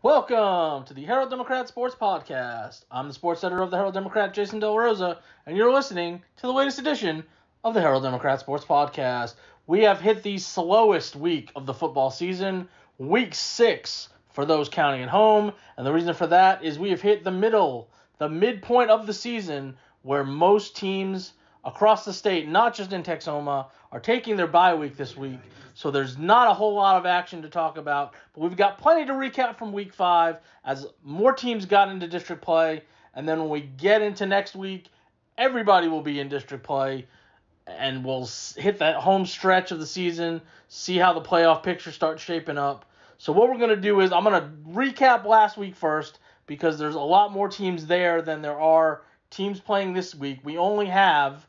Welcome to the Herald Democrat Sports Podcast. I'm the sports editor of the Herald Democrat, Jason Del Rosa, and you're listening to the latest edition of the Herald Democrat Sports Podcast. We have hit the slowest week of the football season, week 6 for those counting at home, and the reason for that is we have hit the midpoint of the season where most teams across the state, not just in Texoma, are taking their bye week this week. So there's not a whole lot of action to talk about, but we've got plenty to recap from week 5 as more teams got into district play. And then when we get into next week, everybody will be in district play and we'll hit that home stretch of the season, see how the playoff picture starts shaping up. So what we're going to do is I'm going to recap last week first because there's a lot more teams there than there are teams playing this week. We only have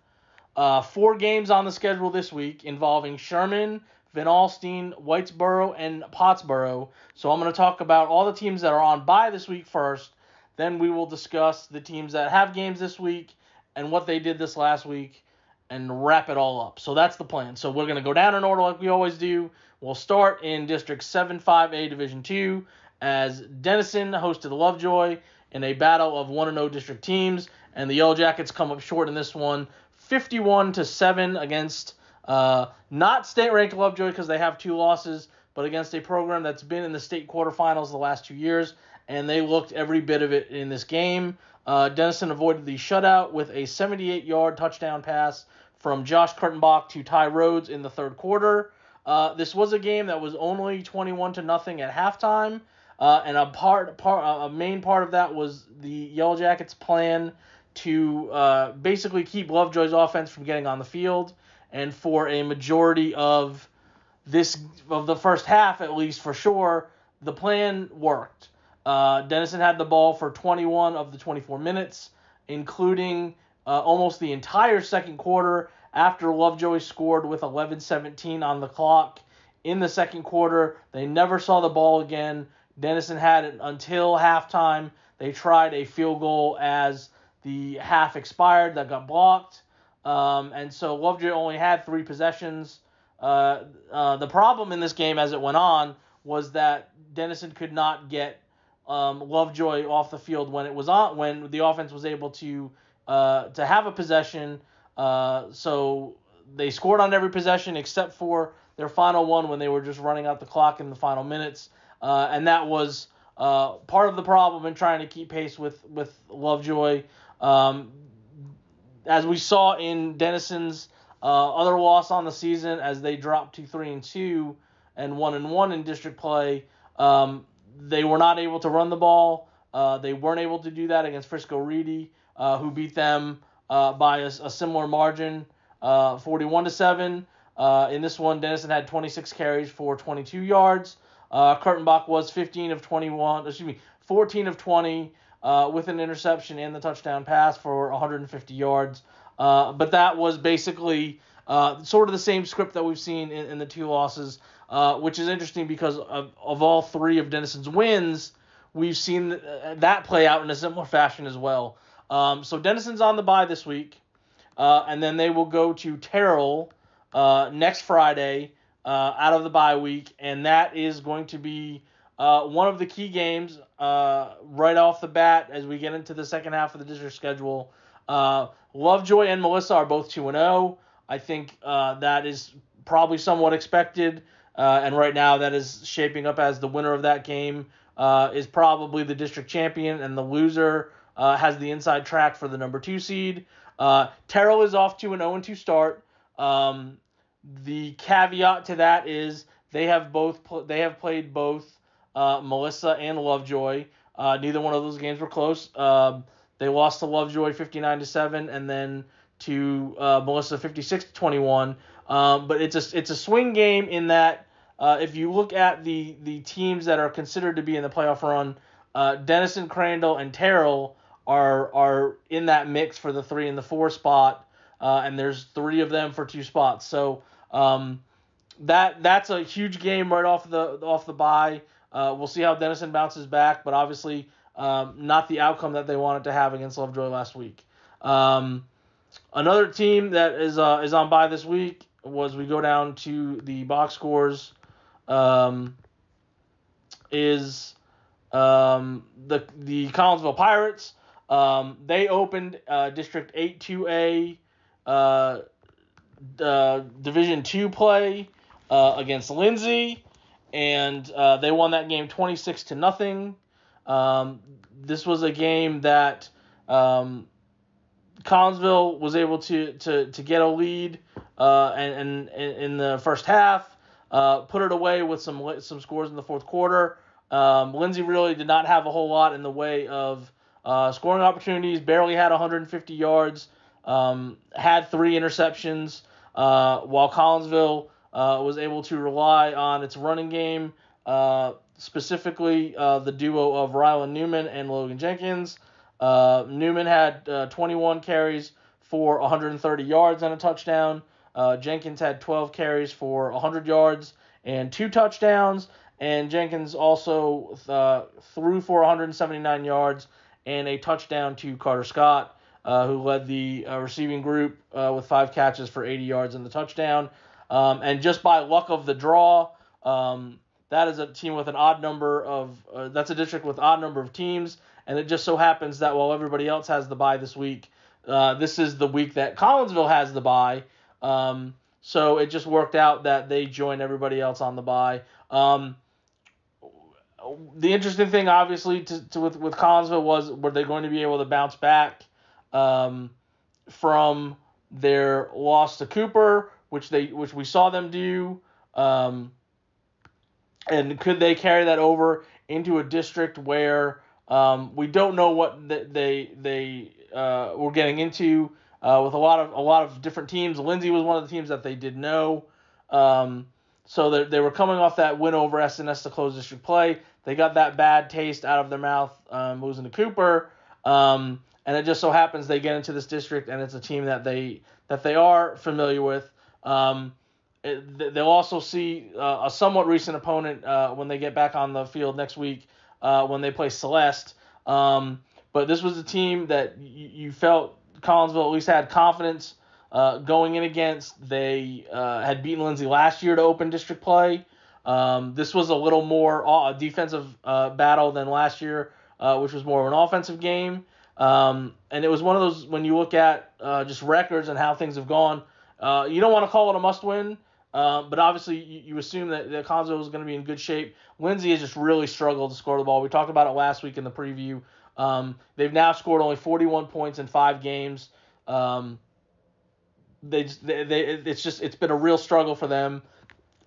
4 games on the schedule this week involving Sherman, Van Alstyne, Whitesboro, and Pottsboro. So I'm going to talk about all the teams that are on bye this week first. Then we will discuss the teams that have games this week and what they did this last week and wrap it all up. So that's the plan. So we're going to go down in order like we always do. We'll start in District 7-5A Division 2 as Denison hosted Lovejoy in a battle of 1-0 district teams. And the Yellow Jackets come up short in this one, 51-7 against not state-ranked Lovejoy because they have 2 losses, but against a program that's been in the state quarterfinals the last 2 years, and they looked every bit of it in this game. Denison avoided the shutout with a 78-yard touchdown pass from Josh Kurtenbach to Ty Rhodes in the third quarter. This was a game that was only 21-0 at halftime, and a main part of that was the Yellow Jackets' plan to basically keep Lovejoy's offense from getting on the field. And for a majority of the first half, at least for sure, the plan worked. Denison had the ball for 21 of the 24 minutes, including almost the entire second quarter after Lovejoy scored with 11:17 on the clock in the second quarter. They never saw the ball again. Denison had it until halftime. They tried a field goal as the half expired that got blocked. And so Lovejoy only had 3 possessions. The problem in this game as it went on was that Denison could not get Lovejoy off the field when the offense was able to have a possession. So they scored on every possession except for their final one when they were just running out the clock in the final minutes. And that was part of the problem in trying to keep pace with Lovejoy. As we saw in Denison's other loss on the season, as they dropped to 3-2 and 1-1 in district play, they were not able to run the ball. They weren't able to do that against Frisco Reedy, who beat them by a similar margin, 41-7. In this one, Denison had 26 carries for 22 yards. Kurtenbach was 14 of 20 with an interception and the touchdown pass for 150 yards. But that was basically sort of the same script that we've seen in the 2 losses, which is interesting because of all 3 of Denison's wins, we've seen that play out in a similar fashion as well. So Denison's on the bye this week, and then they will go to Terrell next Friday out of the bye week, and that is going to be one of the key games right off the bat as we get into the second half of the district schedule. Lovejoy and Melissa are both 2-0. I think that is probably somewhat expected, and right now that is shaping up as the winner of that game is probably the district champion, and the loser has the inside track for the number 2 seed. Terrell is off to an 0-2 start. The caveat to that is they have played both Melissa and Lovejoy. Neither one of those games were close. They lost to Lovejoy 59-7 and then to Melissa 56-21. But it's a swing game in that if you look at the teams that are considered to be in the playoff run, Denison, Crandall, and Terrell are in that mix for the 3 and the 4 spot, and there's 3 of them for 2 spots. So that's a huge game right off the bye. We'll see how Denison bounces back, but obviously not the outcome that they wanted to have against Lovejoy last week. Another team that is on bye this week was we go down to the box scores is The Collinsville Pirates, they opened District 8-2A Division 2 play against Lindsay, and they won that game 26-0. This was a game that Collinsville was able to get a lead and in the first half, put it away with some scores in the fourth quarter. Lindsay really did not have a whole lot in the way of scoring opportunities, barely had 150 yards, had 3 interceptions, while Collinsville was able to rely on its running game, specifically the duo of Rylan Newman and Logan Jenkins. Newman had 21 carries for 130 yards and a touchdown. Jenkins had 12 carries for 100 yards and 2 touchdowns. And Jenkins also threw for 179 yards and a touchdown to Carter Scott, who led the receiving group with 5 catches for 80 yards and the touchdown. And just by luck of the draw, that is a team with an odd number of that's a district with odd number of teams, and it just so happens that while everybody else has the bye this week, this is the week that Collinsville has the bye. So it just worked out that they joined everybody else on the bye. The interesting thing, obviously, with Collinsville was, were they going to be able to bounce back from their loss to Cooper, which we saw them do, and could they carry that over into a district where we don't know what they were getting into with a lot of different teams. Lindsay was one of the teams that they did know. So they were coming off that win over SNS to close district play. They got that bad taste out of their mouth losing to Cooper. And it just so happens they get into this district, and it's a team that they are familiar with. They'll also see a somewhat recent opponent when they get back on the field next week when they play Celeste. But this was a team that you felt Collinsville at least had confidence going in against. They had beaten Lindsay last year to open district play. This was a little more a defensive battle than last year, which was more of an offensive game. And it was one of those, when you look at just records and how things have gone, you don't want to call it a must-win, but obviously you assume that Collinsville was going to be in good shape. Lindsay has just really struggled to score the ball. We talked about it last week in the preview. They've now scored only 41 points in 5 games. It's been a real struggle for them,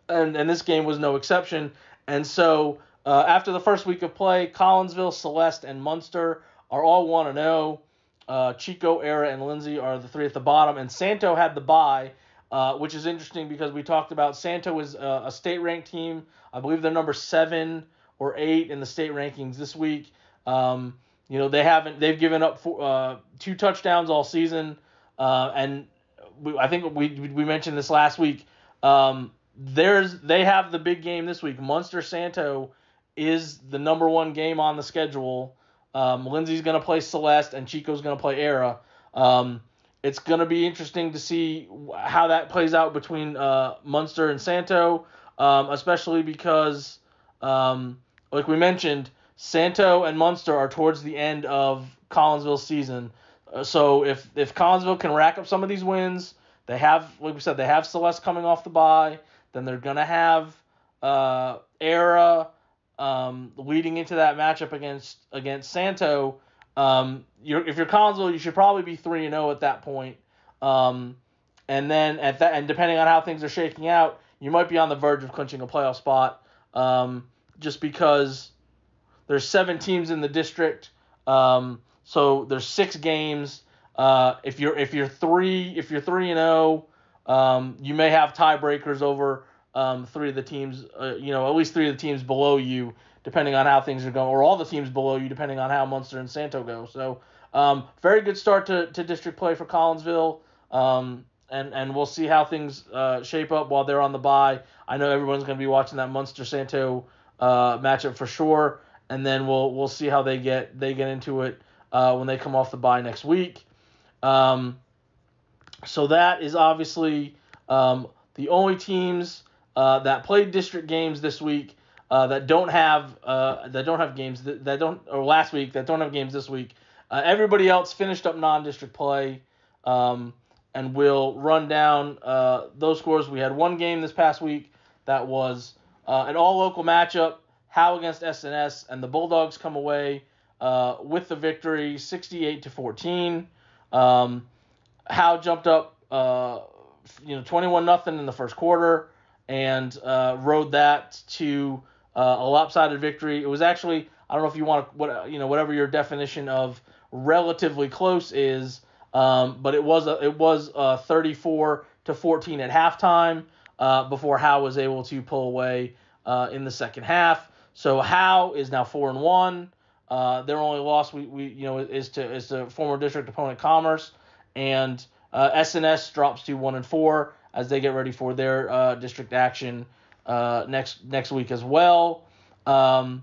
and this game was no exception. And so after the first week of play, Collinsville, Celeste, and Munster are all 1-0. Chico, Era, and Lindsay are the 3 at the bottom, and Santo had the bye, which is interesting because we talked about Santo is a state-ranked team. I believe they're number 7 or 8 in the state rankings this week. They've given up 2 touchdowns all season, and I think we mentioned this last week. They have the big game this week. Munster Santo is the number 1 game on the schedule. Lindsay's going to play Celeste, and Chico's going to play Era. It's going to be interesting to see how that plays out between Munster and Santo, especially because, like we mentioned, Santo and Munster are towards the end of Collinsville's season. So if Collinsville can rack up some of these wins, they have, like we said, they have Celeste coming off the bye. Then they're going to have Era leading into that matchup against Santo. If you're Collinsville, you should probably be 3-0 at that point. And then and depending on how things are shaking out, you might be on the verge of clinching a playoff spot. Just because there's 7 teams in the district, so there's 6 games. If you're 3-0, you may have tiebreakers over 3 of the teams. At least 3 of the teams below you, depending on how things are going, or all the teams below you, depending on how Munster and Santo go. So, very good start to district play for Collinsville. And we'll see how things shape up while they're on the bye. I know everyone's going to be watching that Munster-Santo matchup for sure, and then we'll see how they get into it when they come off the bye next week. So that is obviously the only teams that played district games this week. that don't have games or last week that don't have games this week. Everybody else finished up non-district play, and we'll run down those scores. We had one game this past week that was an all-local matchup, Howe against SNS, and the Bulldogs come away with the victory, 68-14. Howe jumped up, 21-0 in the first quarter, and rode that to a lopsided victory. It was actually, I don't know if you want to, whatever your definition of relatively close is, but it was 34-14 at halftime before Howe was able to pull away in the second half. So Howe is now 4-1. Their only loss is to former district opponent Commerce, and SNS drops to 1-4 as they get ready for their district action next week as well. And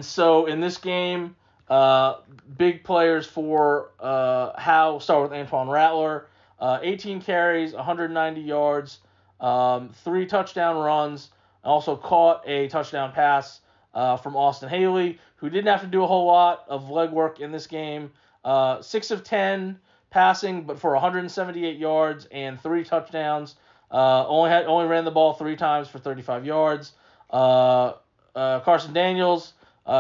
so in this game, big players for Howe start with Antoine Rattler, 18 carries, 190 yards, 3 touchdown runs, also caught a touchdown pass from Austin Haley, who didn't have to do a whole lot of legwork in this game. 6 of 10 passing, but for 178 yards and 3 touchdowns. Only ran the ball 3 times for 35 yards. Carson Daniels,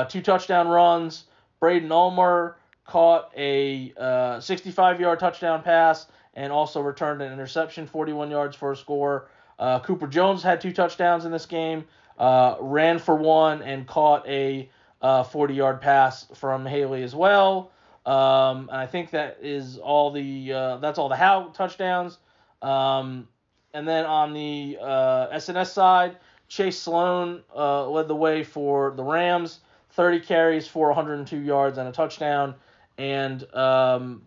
2 touchdown runs. Braden Ulmer caught a 65-yard touchdown pass and also returned an interception, 41 yards for a score. Cooper Jones had 2 touchdowns in this game, ran for 1 and caught a 40-yard pass from Haley as well. And I think that is all that's all the Howe touchdowns. And then on the SNS side, Chase Sloan led the way for the Rams, 30 carries for 102 yards and a touchdown. And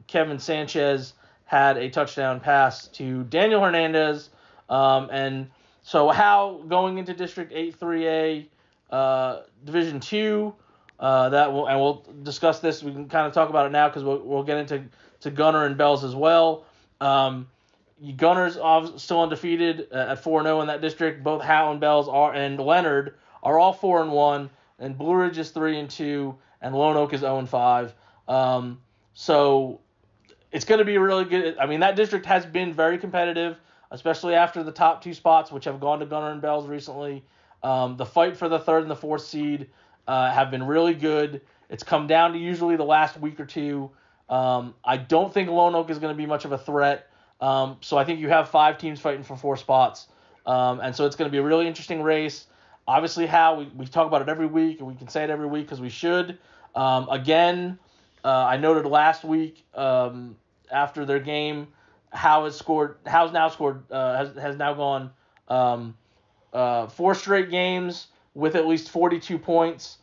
Kevin Sanchez had a touchdown pass to Daniel Hernandez. And so Howe going into District 8-3A, Division 2, we'll discuss this. We can kind of talk about it now because we'll get into Gunner and Bells as well. Gunners are still undefeated at 4-0 in that district. Both Howe and Bells and Leonard are all 4-1, and Blue Ridge is 3-2, and Lone Oak is 0-5. So it's going to be really good. I mean, that district has been very competitive, especially after the top 2 spots, which have gone to Gunner and Bells recently. The fight for the 3rd and the 4th seed have been really good. It's come down to usually the last week or two. I don't think Lone Oak is going to be much of a threat. So I think you have 5 teams fighting for 4 spots. And so it's going to be a really interesting race. Obviously, Howe, we talk about it every week, and we can say it every week because we should. Again, I noted last week after their game, Howe's now gone 4 straight games with at least 42 points,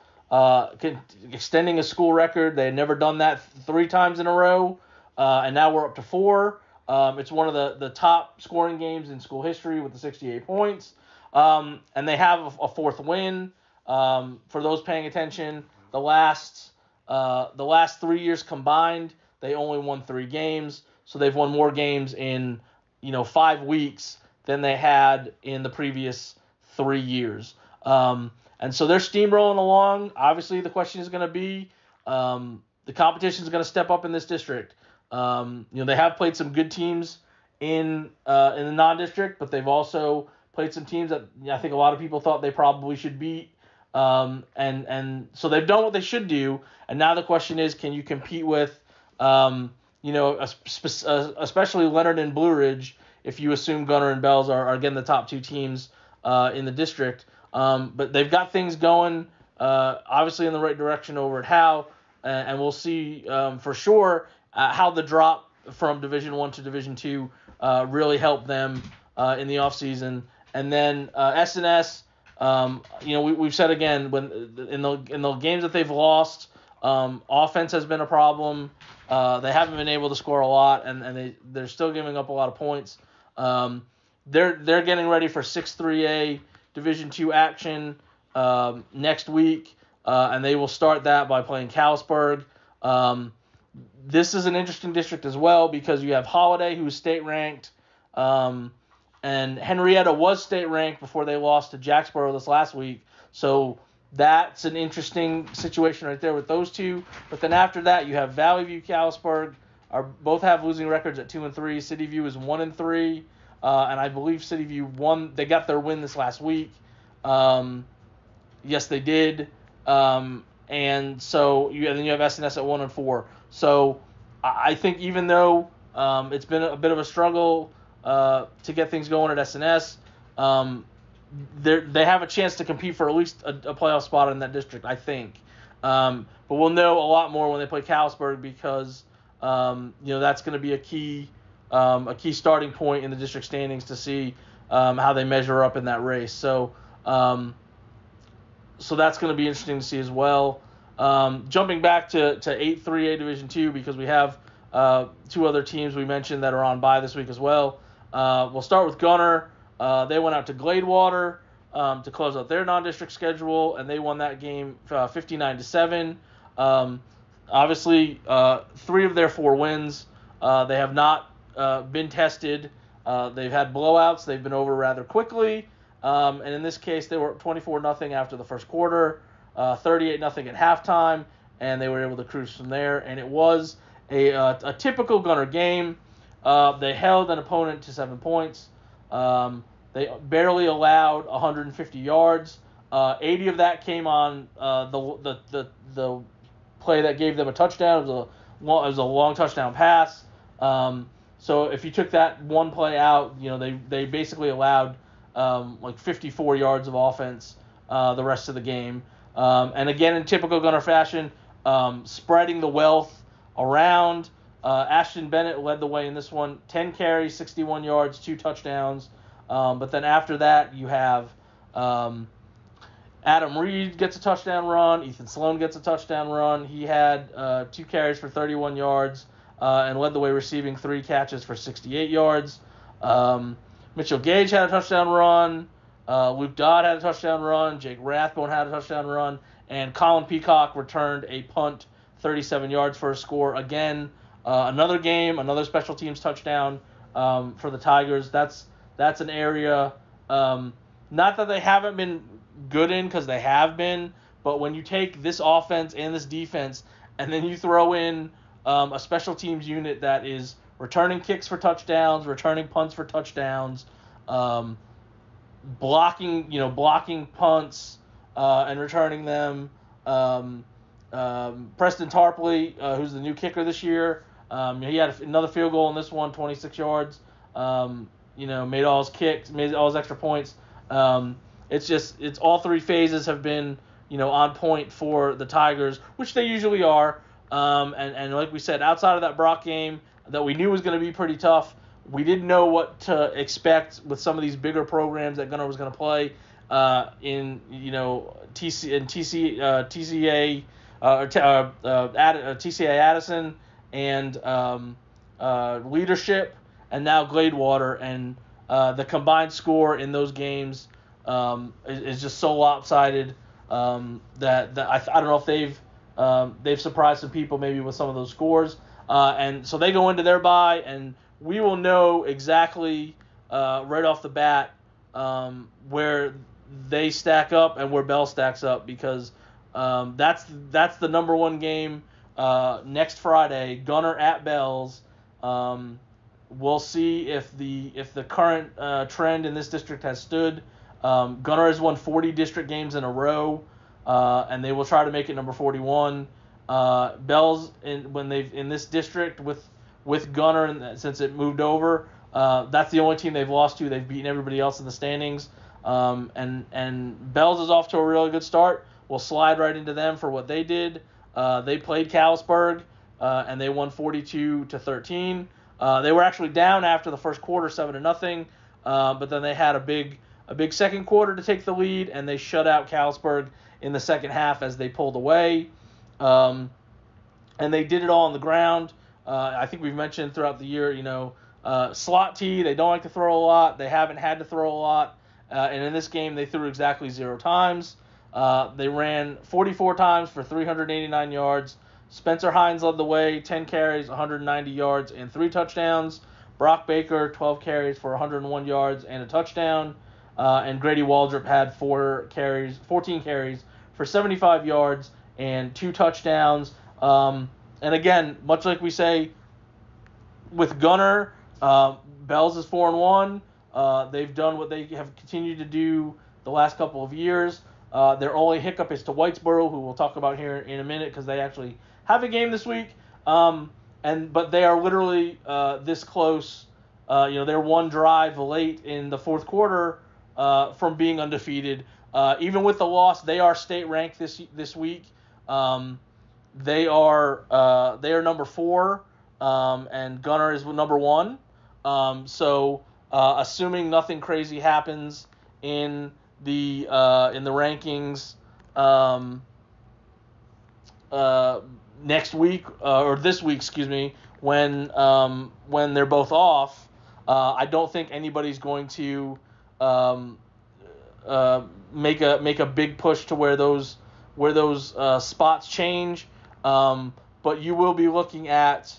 extending a school record. They had never done that 3 times in a row, and now we're up to 4. It's one of the top scoring games in school history with the 68 points. And they have a 4th win. For those paying attention, the last 3 years combined, they only won 3 games. So they've won more games in 5 weeks than they had in the previous 3 years. And so they're steamrolling along. Obviously, the question is going to be the competition is going to step up in this district. They have played some good teams in the non-district, but they've also played some teams that I think a lot of people thought they probably should beat. And so they've done what they should do. And now the question is, can you compete with, especially Leonard and Blue Ridge, if you assume Gunner and Bells are again the top 2 teams in the district. But they've got things going, obviously in the right direction over at Howe, and we'll see for sure how the drop from Division 1 to Division 2 really helped them in the offseason. And then SNS, we've said again, when in the games that they've lost, offense has been a problem. They haven't been able to score a lot, and they're still giving up a lot of points. They're getting ready for 6-3A Division 2 action next week, and they will start that by playing Callisburg. This is an interesting district as well because you have Holiday, who's state ranked, and Henrietta was state ranked before they lost to Jacksboro this last week. So that's an interesting situation right there with those two. But then after that, you have Valley View, Callisburg, both have losing records at 2-3. City View is 1-3, and I believe City View won. They got their win this last week. Yes, they did. And so then you have SNS at 1-4. So I think even though it's been a bit of a struggle to get things going at SNS, they have a chance to compete for at least a playoff spot in that district, I think. But we'll know a lot more when they play Callisburg because that's going to be a key starting point in the district standings to see how they measure up in that race. So that's going to be interesting to see as well. Jumping back to 8-3A Division II because we have two other teams we mentioned that are on bye this week as well. We'll start with Gunner. They went out to Gladewater to close out their non-district schedule, and they won that game 59-7. Obviously, 3 of their 4 wins. They have not been tested. They've had blowouts. They've been over rather quickly. And in this case, they were 24-0 after the first quarter, 38-0 at halftime, and they were able to cruise from there. And it was a typical Gunner game. They held an opponent to 7 points. They barely allowed 150 yards. 80 of that came on the play that gave them a touchdown. It was a long touchdown pass. So if you took that one play out, they basically allowed 54 yards of offense the rest of the game. And again, in typical Gunner fashion, spreading the wealth around. Ashton Bennett led the way in this one, 10 carries, 61 yards, 2 touchdowns. But then after that, you have Adam Reed gets a touchdown run. Ethan Sloan gets a touchdown run. He had 2 carries for 31 yards and led the way receiving 3 catches for 68 yards. Mitchell Gage had a touchdown run. Luke Dodd had a touchdown run. Jake Rathbone had a touchdown run. And Colin Peacock returned a punt, 37 yards for a score. Again, another game, another special teams touchdown for the Tigers. That's an area, not that they haven't been good in, because they have been, but when you take this offense and this defense and then you throw in a special teams unit that is returning kicks for touchdowns, returning punts for touchdowns, blocking punts and returning them. Preston Tarpley, who's the new kicker this year, he had another field goal in this one, 26 yards. Made all his kicks, made all his extra points. It's all 3 phases have been, on point for the Tigers, which they usually are. And like we said, outside of that Brock game that we knew was going to be pretty tough, we didn't know what to expect with some of these bigger programs that Gunner was going to play in TCA Addison and Leadership, and now Gladewater, and the combined score in those games is just so lopsided that I don't know if they've surprised some people maybe with some of those scores, and so they go into their bye, and we will know exactly right off the bat where they stack up and where Bell stacks up, because that's the number 1 game next Friday, Gunner at Bells. We'll see if the current trend in this district has stood. Gunner has won 40 district games in a row, and they will try to make it number 41. Bells in this district with Gunner, and since it moved over, that's the only team they've lost to. They've beaten everybody else in the standings. And Bells is off to a really good start. We'll slide right into them for what they did. They played Callisburg, and they won 42-13. They were actually down after the first quarter, 7-0, but then they had a big second quarter to take the lead, and they shut out Callisburg in the second half as they pulled away. And they did it all on the ground. I think we've mentioned throughout the year, slot T, they don't like to throw a lot. They haven't had to throw a lot. And in this game, they threw exactly 0 times. They ran 44 times for 389 yards. Spencer Hines led the way, 10 carries, 190 yards, and 3 touchdowns. Brock Baker, 12 carries for 101 yards and a touchdown. and Grady Waldrop had 14 carries for 75 yards and 2 touchdowns. And again, much like we say with Gunner, Bells is 4-1. They've done what they have continued to do the last couple of years. Their only hiccup is to Whitesboro, who we'll talk about here in a minute because they actually have a game this week. But they are literally this close. They're one drive late in the fourth quarter from being undefeated. Even with the loss, they are state ranked this week. They are number 4, and Gunner is number 1. Assuming nothing crazy happens in the rankings next week or this week, when they're both off, I don't think anybody's going to make a big push to where those spots change. But you will be looking at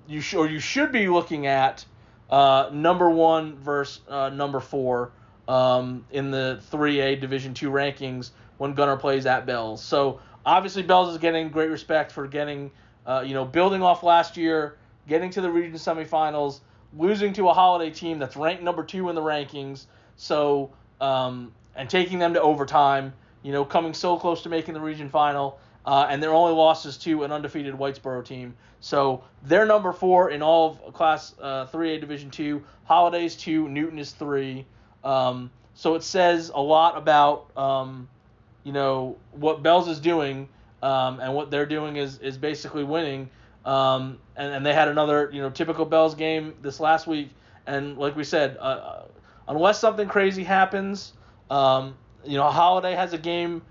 you should be looking at number 1 versus number 4 in the 3A Division II rankings when Gunner plays at Bells. So obviously Bells is getting great respect for getting building off last year, getting to the region semifinals, losing to a Holiday team that's ranked number 2 in the rankings. So and taking them to overtime, coming so close to making the region final. And their only loss is to an undefeated Whitesboro team. So they're number 4 in all of Class 3A Division 2. Holiday's 2, Newton is 3. So it says a lot about what Bells is doing, and what they're doing is basically winning. And they had another typical Bells game this last week. And like we said, unless something crazy happens, Holiday has a game.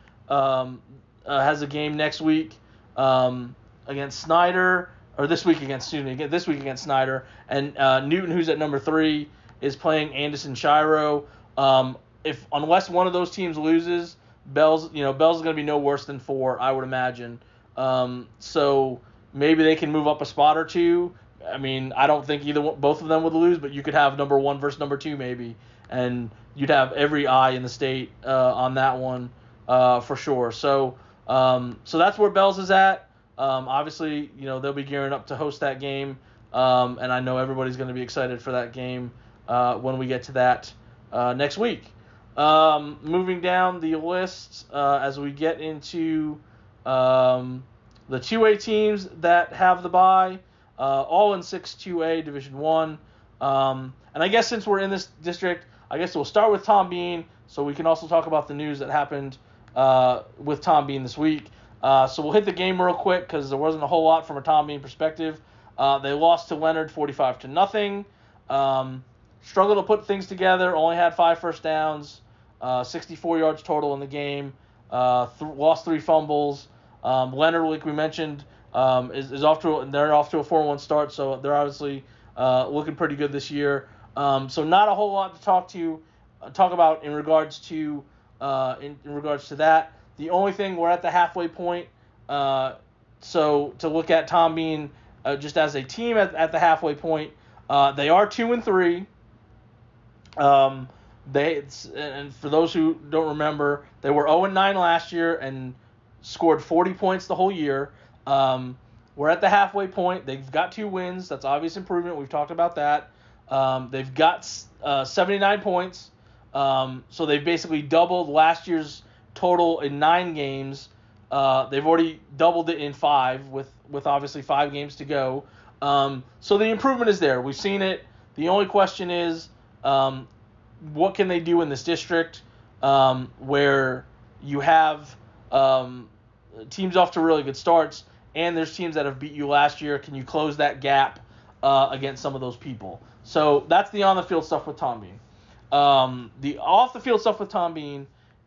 Has a game next week against Snyder, or this week against Snyder, and Newton, who's at number 3, is playing Anderson Shiro. Unless one of those teams loses, Bells is going to be no worse than 4, I would imagine. So maybe they can move up a spot or 2. I mean, I don't think both of them would lose, but you could have number 1 versus number 2 maybe, and you'd have every eye in the state on that one for sure. So that's where Bells is at. Obviously, they'll be gearing up to host that game, and I know everybody's going to be excited for that game when we get to that next week. Moving down the list as we get into the 2A teams that have the bye, all in 6-2A Division 1. And I guess since we're in this district, I guess we'll start with Tom Bean, so we can also talk about the news that happened with Tom Bean this week. So we'll hit the game real quick because there wasn't a whole lot from a Tom Bean perspective. They lost to Leonard 45-0. Struggled to put things together. Only had 5 first downs, 64 yards total in the game. Lost 3 fumbles. Leonard, like we mentioned, is off to a 4-1 start. So they're obviously looking pretty good this year. So not a whole lot to talk about in regards to that. The only thing, we're at the halfway point. So to look at Tom Bean just as a team at the halfway point, they are 2-3. And for those who don't remember, they were 0-9 last year and scored 40 points the whole year. We're at the halfway point. They've got 2 wins. That's obvious improvement. We've talked about that. They've got 79 points. So they've basically doubled last year's total in 9 games. They've already doubled it in 5 with obviously 5 games to go. So the improvement is there. We've seen it. The only question is, what can they do in this district where you have teams off to really good starts, and there's teams that have beat you last year? Can you close that gap against some of those people? So that's the on-the-field stuff with Tom Bean. The off-the-field stuff with Tom Bean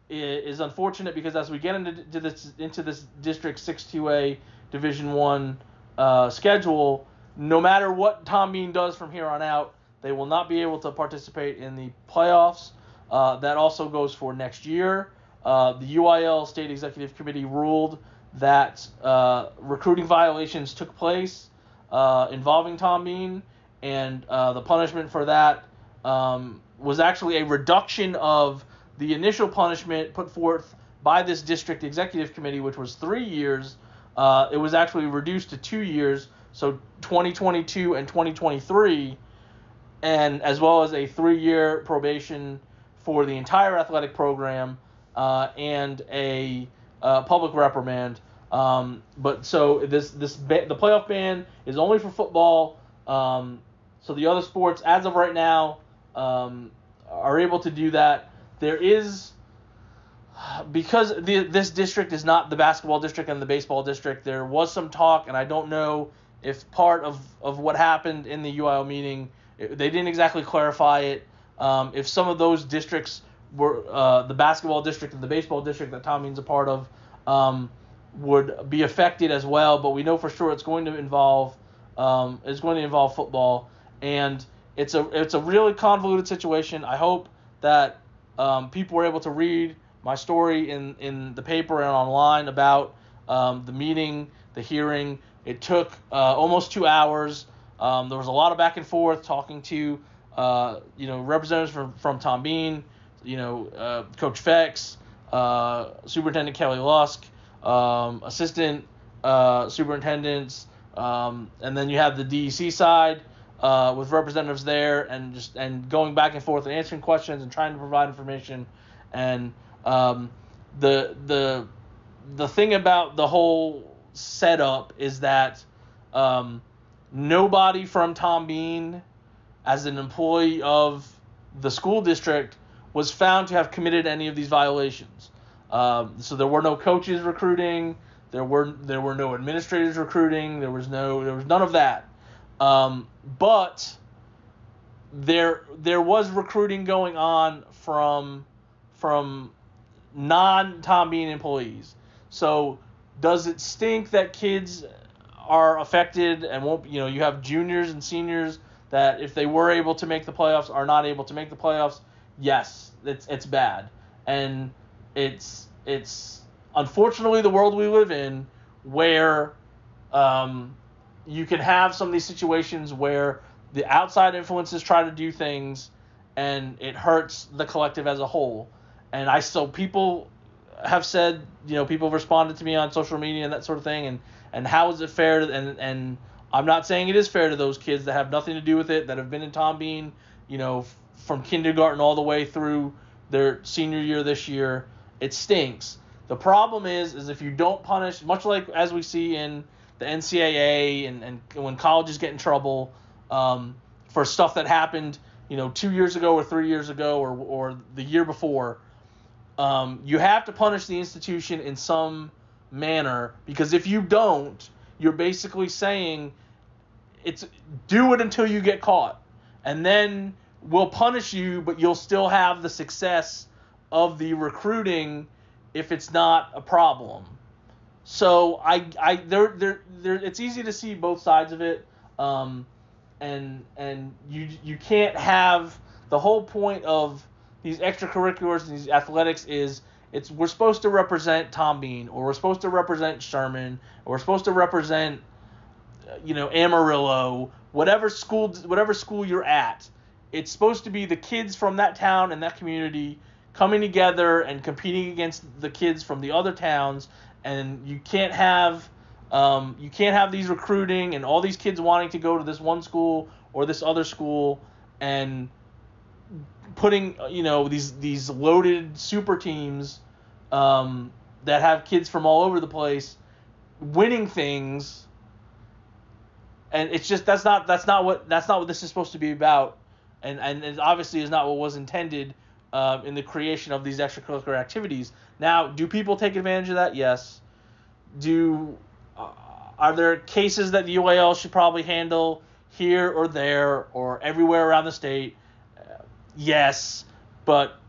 is unfortunate because as we get into this District 6-2A Division 1 schedule, no matter what Tom Bean does from here on out, they will not be able to participate in the playoffs. That also goes for next year. The UIL State Executive Committee ruled that recruiting violations took place involving Tom Bean, and the punishment for that was actually a reduction of the initial punishment put forth by this district executive committee, which was 3 years. It was actually reduced to 2 years, so 2022 and 2023, and as well as a 3-year probation for the entire athletic program, and a public reprimand. But so the playoff ban is only for football. So the other sports, as of right now, are able to do that. There is, because this district is not the basketball district and the baseball district, there was some talk, and I don't know if part of what happened in the UIL meeting, they didn't exactly clarify it, if some of those districts were, the basketball district and the baseball district that Tom Bean's a part of, would be affected as well, but we know for sure it's going to involve football, and it's a really convoluted situation. I hope that people were able to read my story in the paper and online about the meeting, the hearing. It took almost 2 hours. There was a lot of back and forth talking to representatives from Tom Bean, Coach Fex, Superintendent Kelly Lusk, assistant superintendents, and then you have the DEC side with representatives there, and going back and forth and answering questions and trying to provide information. And the thing about the whole setup is that nobody from Tom Bean, as an employee of the school district, was found to have committed any of these violations. So there were no coaches recruiting, there were no administrators recruiting, there was none of that. But there was recruiting going on from non-Tom Bean employees. So does it stink that kids are affected and won't, you have juniors and seniors that if they were able to make the playoffs are not able to make the playoffs? Yes, it's bad. And it's unfortunately the world we live in, where you can have some of these situations where the outside influences try to do things and it hurts the collective as a whole. And so people have said, people have responded to me on social media and that sort of thing, and how is it fair and I'm not saying it is fair to those kids that have nothing to do with it, that have been in Tom Bean, from kindergarten all the way through their senior year this year. It stinks. The problem is if you don't punish, much like as we see in the NCAA and when colleges get in trouble for stuff that happened, 2 years ago or 3 years ago or the year before, you have to punish the institution in some manner, because if you don't, you're basically saying do it until you get caught, and then we'll punish you, but you'll still have the success of the recruiting if it's not a problem. So it's easy to see both sides of it, and you can't have, the whole point of these extracurriculars and these athletics is we're supposed to represent Tom Bean, or we're supposed to represent Sherman, or we're supposed to represent Amarillo, whatever school you're at. It's supposed to be the kids from that town and that community coming together and competing against the kids from the other towns, and you can't have these recruiting and all these kids wanting to go to this one school or this other school and putting these loaded super teams that have kids from all over the place winning things, and it's just that's not what this is supposed to be about, and it obviously is not what was intended in the creation of these extracurricular activities. Now, do people take advantage of that? Yes. Are there cases that the UIL should probably handle here or there or everywhere around the state? Yes, but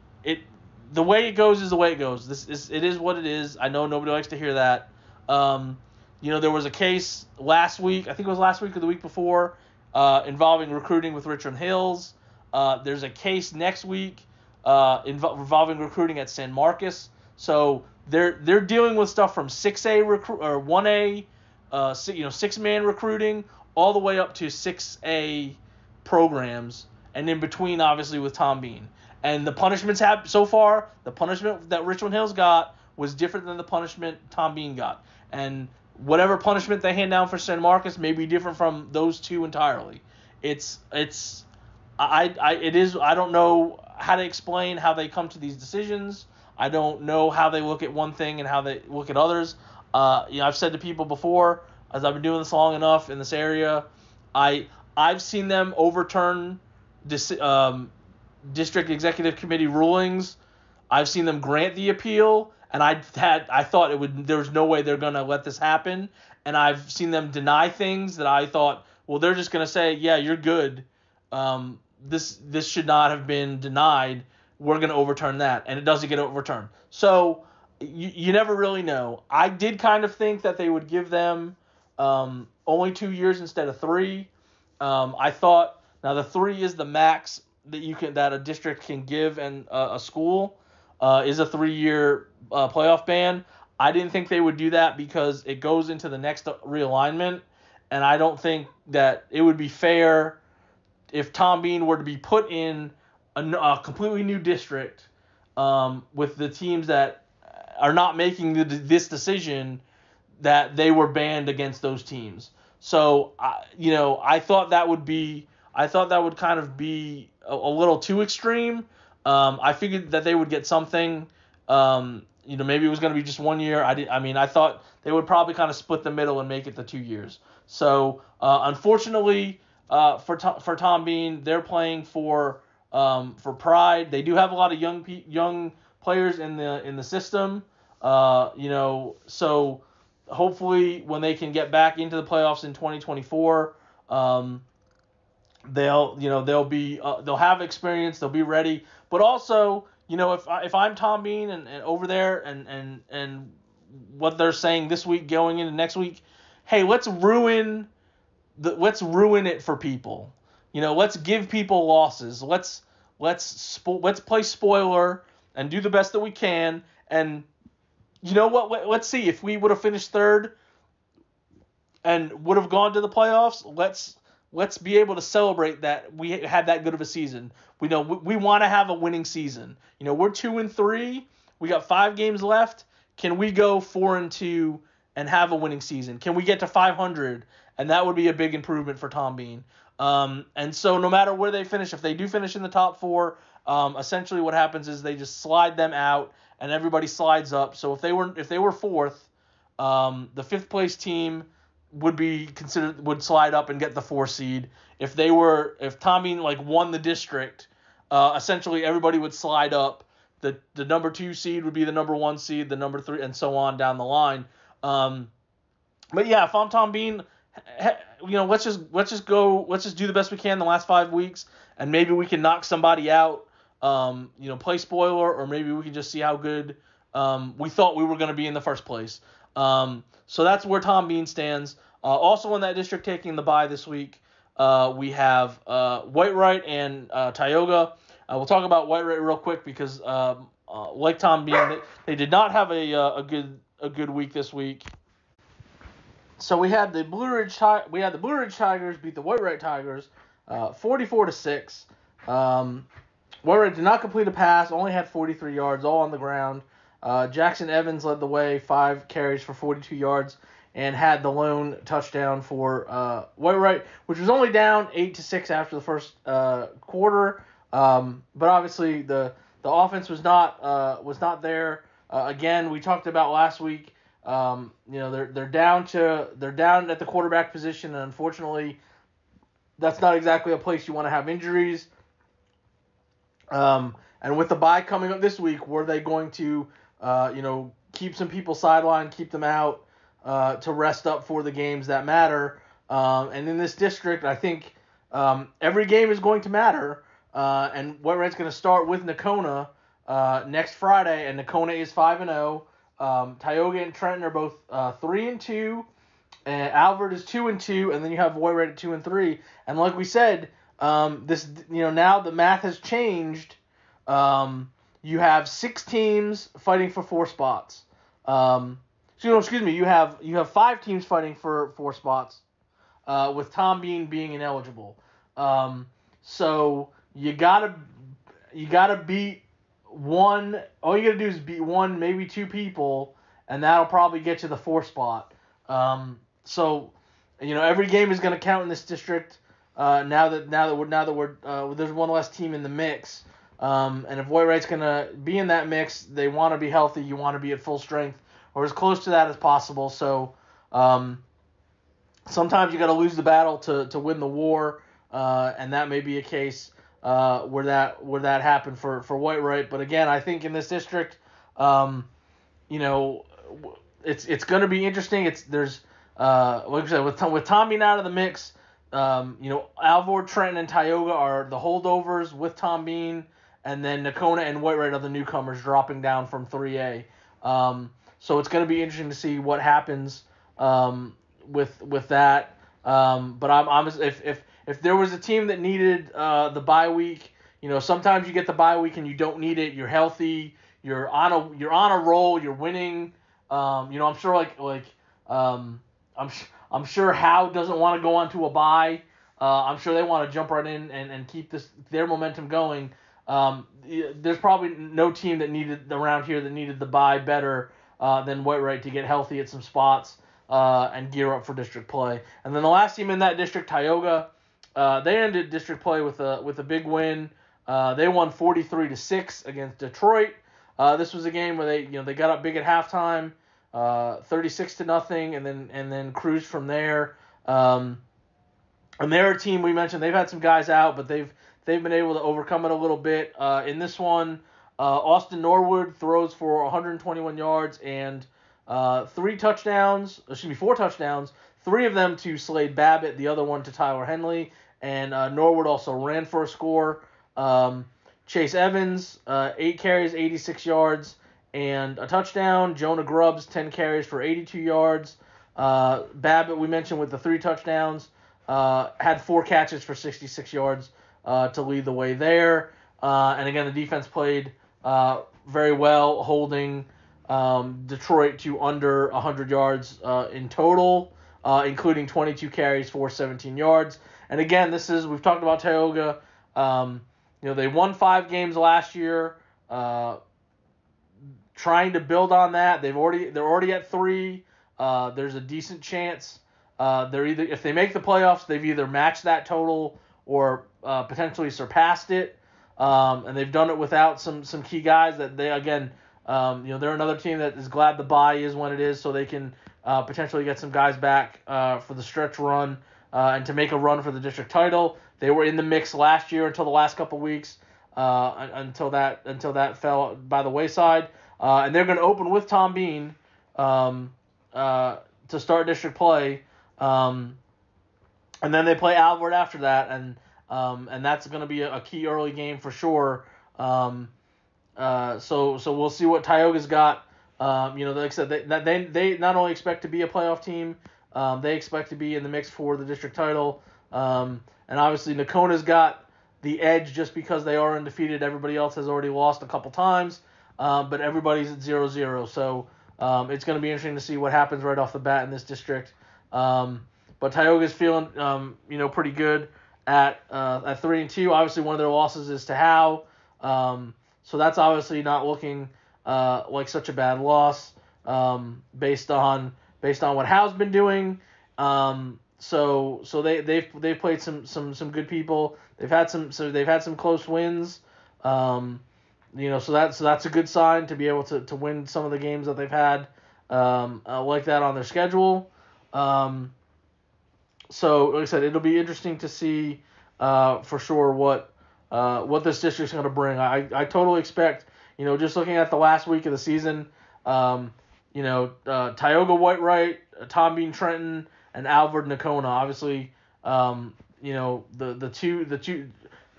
the way it goes is the way it goes. It is what it is. I know nobody likes to hear that. There was a case last week, I think it was last week or the week before, involving recruiting with Richmond Hills. There's a case next week involving recruiting at San Marcos. So they're dealing with stuff from 6A or 1A, 6-man recruiting all the way up to 6A programs. and in between, obviously, with Tom Bean. And the punishments so far, the punishment that Richland Hills got was different than the punishment Tom Bean got. And whatever punishment they hand down for San Marcos may be different from those two entirely. I don't know how to explain how they come to these decisions. I don't know how they look at one thing and how they look at others. I've said to people before, as I've been doing this long enough in this area, I've seen them overturn district executive committee rulings. I've seen them grant the appeal, and I thought there was no way they're gonna let this happen. And I've seen them deny things that I thought, well, they're just gonna say, yeah, you're good. This should not have been denied. We're gonna overturn that, and it doesn't get overturned. So you never really know. I did kind of think that they would give them only 2 years instead of 3. I thought now the 3 is the max that a district can give and a school is a 3-year playoff ban. I didn't think they would do that because it goes into the next realignment, and I don't think that it would be fair if Tom Bean were to be put in a completely new district with the teams that are not making this decision, that they were banned against those teams. So I thought that would kind of be a little too extreme. I figured that they would get something. Maybe it was going to be just 1 year. I thought they would probably kind of split the middle and make it the 2 years. So unfortunately for Tom Bean, they're playing for pride. They do have a lot of young players in the system. So hopefully when they can get back into the playoffs in 2024, they'll have experience, they'll be ready. But also, if I'm Tom Bean and over there and what they're saying this week going into next week, hey, let's ruin it for people. Let's give people losses. Let's play spoiler and do the best that we can. And you know what? Let's see if we would have finished third and would have gone to the playoffs. Let's be able to celebrate that we had that good of a season. We want to have a winning season. We're 2-3. We got 5 games left. Can we go 4-2 and have a winning season? Can we get to 500? And that would be a big improvement for Tom Bean. And so no matter where they finish, if they do finish in the top 4, essentially what happens is they just slide them out and everybody slides up. So if they were fourth, the 5th place team would slide up and get the 4 seed. If Tom Bean won the district, essentially everybody would slide up. The number 2 seed would be the number 1 seed, the number 3, and so on down the line. But yeah, if I'm Tom Bean, let's just do the best we can the last 5 weeks, and maybe we can knock somebody out. Play spoiler, or maybe we can just see how good we thought we were going to be in the first place. So that's where Tom Bean stands. Also in that district taking the bye this week, we have Whitewright and Tioga. We'll talk about Whitewright real quick because like Tom Bean, they did not have a good week this week. So we had the Blue Ridge Tigers beat the Whitewright Tigers 44-6. Whitewright did not complete a pass, only had 43 yards, all on the ground. Jackson Evans led the way, 5 carries for 42 yards, and had the lone touchdown for Whitewright, which was only down 8-6 after the first quarter. But obviously the offense was not there. Again, we talked about last week. They're down at the quarterback position, and unfortunately, that's not exactly a place you want to have injuries. And with the bye coming up this week, were they going to keep some people sidelined, keep them out to rest up for the games that matter? And in this district, I think every game is going to matter. And Whitewright's going to start with Nakona next Friday, and Nakona is 5-0. Tioga and Trenton are both 3-2, and Albert is 2-2, and then you have Whitewright at 2-3. And like we said, now the math has changed. You have 6 teams fighting for 4 spots. Excuse me. You have 5 teams fighting for 4 spots, with Tom Bean being ineligible. So you gotta beat one. All you gotta do is beat one, maybe two people, and that'll probably get you the 4th spot. So, every game is gonna count in this district. Now that we're there's one less team in the mix. And if White Wright's gonna be in that mix, they want to be healthy. You want to be at full strength or as close to that as possible. So, sometimes you got to lose the battle to win the war, and that may be a case where that happened for White Wright. But again, I think in this district, it's going to be interesting. There's like I said, with Tom being out of the mix, Alvord, Trenton, and Tioga are the holdovers with Tom Bean, and then Nakona and White Wright are the newcomers dropping down from 3A. So it's going to be interesting to see what happens with that. But I'm if there was a team that needed the bye week, sometimes you get the bye week and you don't need it. You're healthy. You're on a roll. You're winning. I'm sure I'm sure Howe doesn't want to go onto a bye. I'm sure they want to jump right in and keep their momentum going. There's probably no team that needed around here that needed the bye better than White Wright to get healthy at some spots and gear up for district play. And then the last team in that district, Tioga, they ended district play with a big win. They won 43-6 against Detroit. This was a game where they got up big at halftime. 36-0, and then cruised from there. And they're a team we mentioned. They've had some guys out, but they've been able to overcome it a little bit. In this one, Austin Norwood throws for 121 yards and 4 touchdowns. 3 of them to Slade Babbitt, the other one to Tyler Henley, and Norwood also ran for a score. Chase Evans, 8 carries, 86 yards. And a touchdown. Jonah Grubbs, 10 carries for 82 yards. Babbitt, we mentioned with the 3 touchdowns, had 4 catches for 66 yards to lead the way there. And again, the defense played very well, holding Detroit to under 100 yards in total, including 22 carries for 17 yards. And again, we've talked about Tioga. They won 5 games last year. Trying to build on that. They're already at 3. There's a decent chance if they make the playoffs, they've either matched that total or potentially surpassed it. And they've done it without some key guys that they they're another team that is glad the bye is when it is, so they can potentially get some guys back for the stretch run and to make a run for the district title. They were in the mix last year until the last couple weeks until that fell by the wayside. And they're going to open with Tom Bean to start district play, and then they play Alvord after that, and that's going to be a key early game for sure. So we'll see what Tioga's got. Like I said, they not only expect to be a playoff team, they expect to be in the mix for the district title. And obviously Nakona's got the edge just because they are undefeated. Everybody else has already lost a couple times. But everybody's at 0-0, so it's going to be interesting to see what happens right off the bat in this district. But Tioga's feeling, pretty good at 3-2. Obviously, one of their losses is to Howe, so that's obviously not looking like such a bad loss based on what Howe's been doing. So they've played some good people. They've had some close wins. So that's a good sign to be able to win some of the games that they've had like that on their schedule. So like I said, it'll be interesting to see for sure what this district's going to bring. I totally expect, just looking at the last week of the season, Tioga, White Wright, Tom Bean, Trenton, and Alvord, Nakona. Obviously, the two.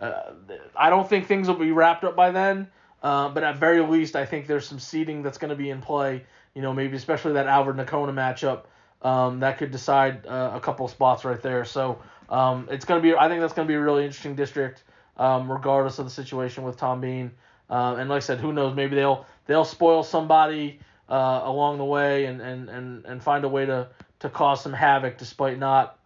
I don't think things will be wrapped up by then. But at very least, I think there's some seeding that's going to be in play. Maybe especially that Alvord-Nakona matchup that could decide a couple spots right there. So it's going to be. I think that's going to be a really interesting district, regardless of the situation with Tom Bean. And like I said, who knows? Maybe they'll spoil somebody along the way and find a way to cause some havoc despite not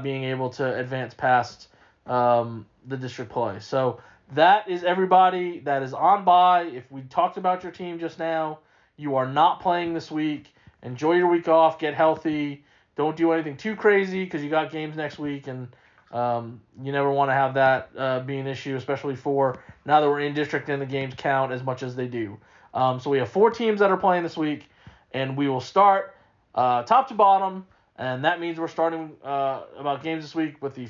being able to advance past the district play. So that is everybody that is on bye. If we talked about your team just now, you are not playing this week. Enjoy your week off. Get healthy. Don't do anything too crazy because you got games next week, and you never want to have that be an issue, especially for now that we're in district and the games count as much as they do. So we have 4 teams that are playing this week, and we will start top to bottom, and that means we're starting about games this week with the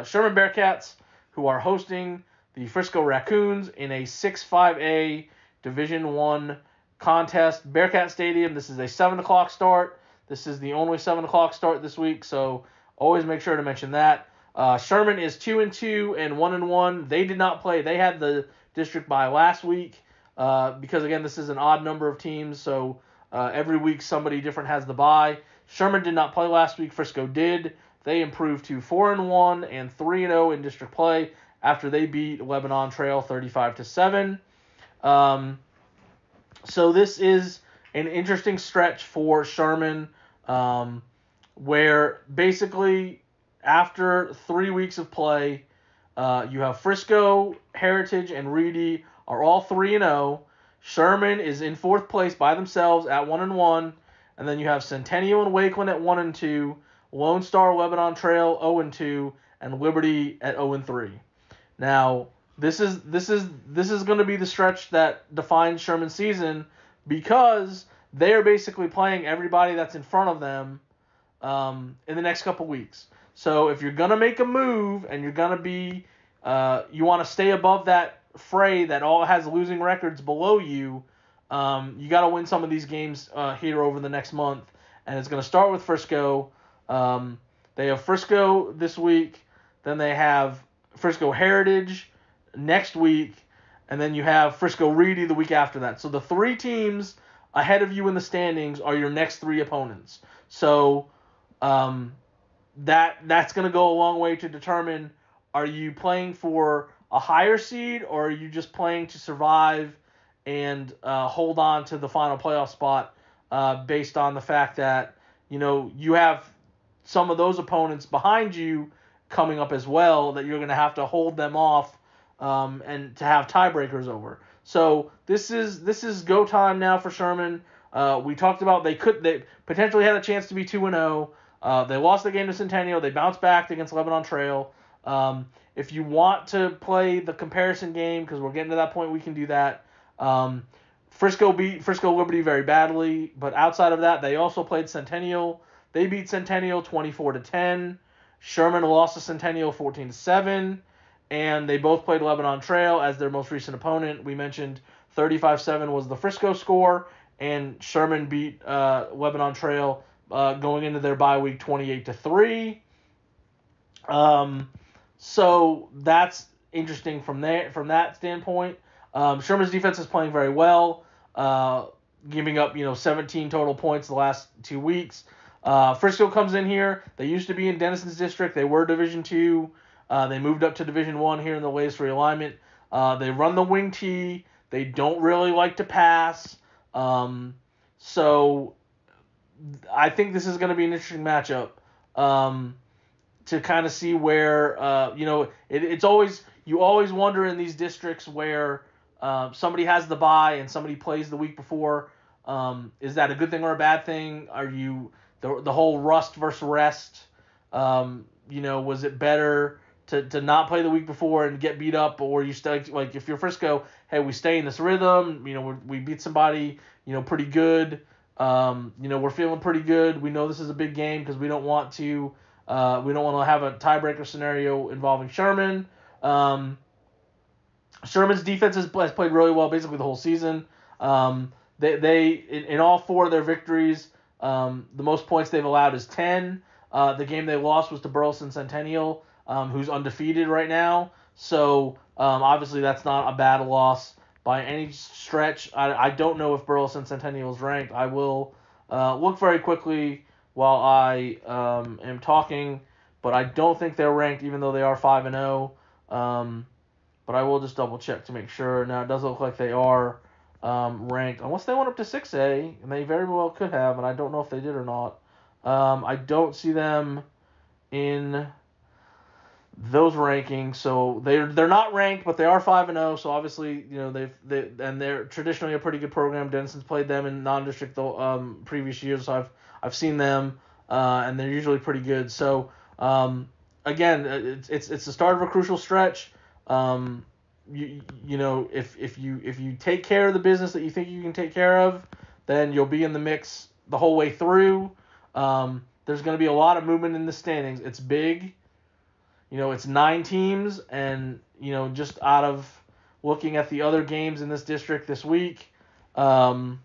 Sherman Bearcats, who are hosting the Frisco Raccoons in a 6-5A Division I contest. Bearcat Stadium, this is a 7 o'clock start. This is the only 7 o'clock start this week, so always make sure to mention that. Sherman is 2-2 and 1-1. They did not play. They had the district bye last week because, again, this is an odd number of teams, so every week somebody different has the bye. Sherman did not play last week. Frisco did. They improved to 4-1 and 3-0 in district play after they beat Lebanon Trail 35-7. So this is an interesting stretch for Sherman, where basically after 3 weeks of play, you have Frisco, Heritage, and Reedy are all 3-0. Sherman is in 4th place by themselves at 1-1. And then you have Centennial and Wakeland at 1-2, Lone Star, Lebanon Trail 0-2, and Liberty at 0-3. Now, this is going to be the stretch that defines Sherman's season because they are basically playing everybody that's in front of them in the next couple weeks. So if you're going to make a move and you're going to be, you want to stay above that fray that all has losing records below you, you got to win some of these games here over the next month. And it's going to start with Frisco. They have Frisco this week. Then they have Frisco Heritage next week. And then you have Frisco Reedy the week after that. So the 3 teams ahead of you in the standings are your next 3 opponents. So that's going to go a long way to determine, are you playing for a higher seed or are you just playing to survive and hold on to the final playoff spot based on the fact that, you have some of those opponents behind you coming up as well that you're going to have to hold them off and to have tiebreakers over. So this is go time now for Sherman. We talked about they potentially had a chance to be 2-0. They lost the game to Centennial. They bounced back against Lebanon Trail. If you want to play the comparison game, because we're getting to that point, we can do that. Frisco beat Frisco Liberty very badly, but outside of that, they also played Centennial. They beat Centennial 24-10. Sherman lost to Centennial 14-7, and they both played Lebanon Trail as their most recent opponent. We mentioned 35-7 was the Frisco score, and Sherman beat Lebanon Trail going into their bye week 28-3. So that's interesting from that standpoint. Sherman's defense is playing very well, giving up 17 total points the last 2 weeks. Frisco comes in here. They used to be in Denison's district. They were Division II. They moved up to Division I here in the latest realignment. They run the wing tee. They don't really like to pass. So I think this is going to be an interesting matchup to kind of see where, it's always, you always wonder in these districts where somebody has the bye and somebody plays the week before. Is that a good thing or a bad thing? Are you the whole rust versus rest? Was it better to not play the week before and get beat up, or you stay, like if you're Frisco, hey, we stay in this rhythm. We beat somebody pretty good. We're feeling pretty good. We know this is a big game because we don't want to have a tiebreaker scenario involving Sherman. Sherman's defense has played really well basically the whole season. They in all 4 of their victories, the most points they've allowed is 10. The game they lost was to Burleson Centennial, who's undefeated right now. So obviously that's not a bad loss by any stretch. I don't know if Burleson Centennial is ranked. I will look very quickly while I am talking, but I don't think they're ranked, even though they are 5-0. But I will just double check to make sure. Now it does look like they are ranked, unless they went up to 6A, and they very well could have, and I don't know if they did or not. I don't see them in those rankings. So they're not ranked, but they are 5-0. So obviously, they're traditionally a pretty good program. Dennison's played them in non-district previous years, so I've seen them, and they're usually pretty good. So again, it's the start of a crucial stretch. If you take care of the business that you think you can take care of, then you'll be in the mix the whole way through. There's going to be a lot of movement in the standings. It's big. It's 9 teams, and, just out of looking at the other games in this district this week, Lone